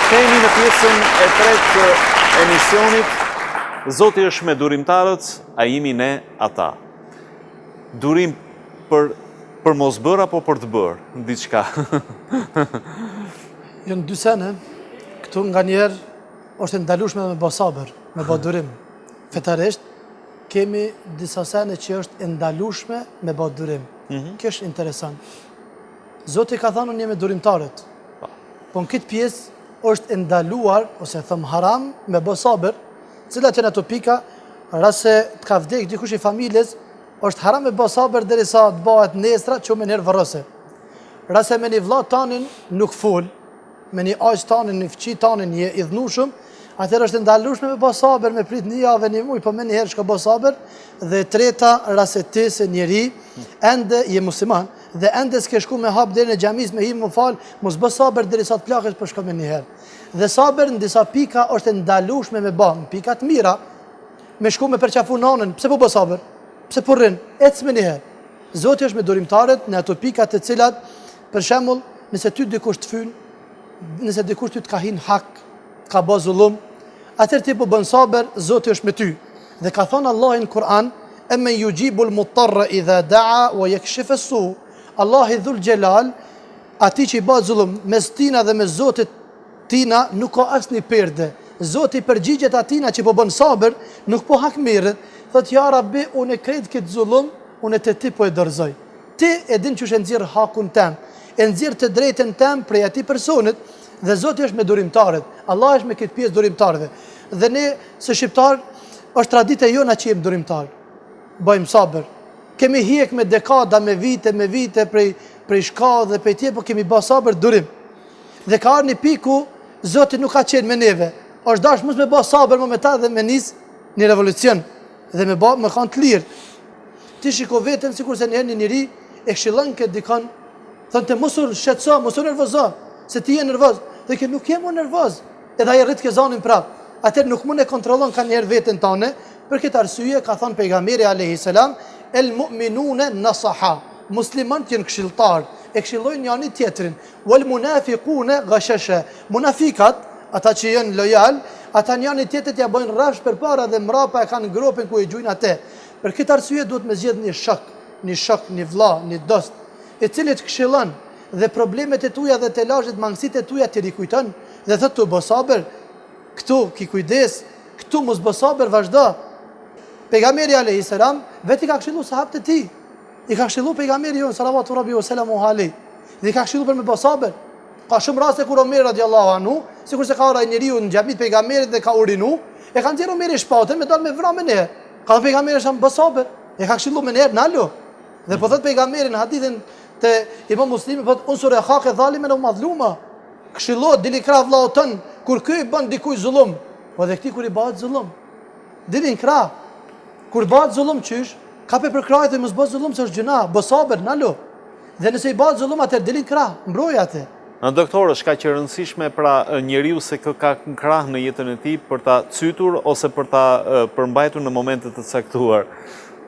Rikthehemi në pjesën e tretë të emisionit. Zoti është me durimtarët, a jemi ne ata. Durim për mos bërë apo për të bërë, diçka. Jënë dy sene, këtu nga njerë është ndalueshme me bë sabër, me bë durim. Fetarisht, kemi disa sene që është ndalueshme me bë durim. Kjo është interesant. Zoti ka thënë unë jam me durimtarët. Po në këtë pjesë është ndaluar, ose thëmë haram, me bë sabër, cilat janë ato pika, rase të ka vdek dikush i familjes, është haram me bë sabër derisa të bëhet nesra që me njerë vërëse. Rase me një vlla tanin nuk fol, me një aq tanin, një fëqi tanin, një idhnushëm, atër është ndalueshme me bë sabër, me prit një javë, një muj, po me një herë shka bë sabër, dhe treta, rase ti se njeri, ende je musliman, dhe ende s'ke shku me hap deri në xhamis me him më fal, mos bë sabër derisa të plakesh për shka me një herë. Dhe sabër në disa pika është ndalueshme me bë, në pika të mira, me shku me përqafu nanën, pse po bë sabër? Pse po rrin? Ec me një herë. Zoti është me durimtarët në ato pika të cilat, për shembull, nëse ty dikush të fyn, nëse dikush ty të ka hin hak, ka bë zullum, atëherë ti po bën sabër, Zoti është me ty. Dhe ka thënë Allahu në Kur'an, "Amman yujibul mutarra idha da'a wa yakshifu as-su'." Allahu dhul Gjelal, ati që i bëhet zullum mes tina dhe mes Zotit tina, nuk ka asnjë perde. Zoti përgjigjet atina që po bën sabër, nuk po hakmirret, thot ja Rabbi, unë e krejt këtë zullum, unë te ti po e dorëzoj. Ti e din që është nxjerr hakun tem, e nxjerr të drejtën tem prej atij personit, dhe Zoti është me durimtarët. Allah është me këtë pjesë durimtarëve. Dhe ne së shqiptar është traditë jona që jemi durimtar. Bëjmë sabër. Kemi hjek me dekada, me vite prej shka dhe prej tje, po kemi bë sabër durim. Dhe ka arë një piku, Zoti nuk ka qenë me neve. Është dash mos me bë sabër më me ta dhe me nis një revolucion dhe me kanë të lirë. Ti shiko veten sikur se një njeri e këshillon këtë dikon, thonte mos u shqetëso, mos u nervozo, se ti je nervoz. Dhe që nuk jam nervoz. Edhe ai rrit kezanin prap. Atë nuk mund e kontrollon kanjëherë veten tonë. Për këtë arsye ka thënë pejgamberi alayhi salam, el mu'minune nasaha, muslimanët janë këshilltar, e këshillojnë njëri tjetrin, wal munafiqune ghashasha, munafikat, ata që janë lojal, ata njëri tjetrit ja bëjnë rrafsh përpara dhe mrapa e kanë gropën ku e gjujnë atë. Për këtë arsye duhet me zgjedh një shok, një vlla, një dost, i cili të këshillon dhe problemet e tuaja dhe telazhet, mangësitë e tuaja ti rikujton dhe thotë tu bë sabër, këtu ki kujdes, këtu mos bë sabër, vazhdo. Pejgamberi alayhi salam vetë ka këshilluar sahabët e tij. I ka këshilluar pejgamberi jon sallallahu rabbi wa salamu alayhi. Dhe i ka këshilluar për me bë sabër. Ka shumë raste kur Omer radiallahu anhu, sikur se ka ora njeriu në xhamit pejgamberit dhe ka urinu, e kanë nxjerrë Omeri shpatën me dal me vramë ne. Ka pejgamberi sa bë sabër, e ka këshilluar me ne nalo. Dhe po thot pejgamberi në hadithin te Imam Muslimi, po unsur akhaka zaliman aw mazluma. Këshillo dili krah vllau ton kur ky i bën dikujt zullum, po dhe këtij kur i bëhet zullum. Dilin krah. Kur bëhet zullum qysh, ka për krahët dhe mos bëhet zullum se është gjuna, bë sabër nalo. Dhe nëse i bëhet zullum atëherë dilin krah, mbroj atë. Doktor, është ka që rëndësishme pra njeriu se ka krah në jetën e tij për ta cytur ose për ta përmbajtur në momente të caktuar.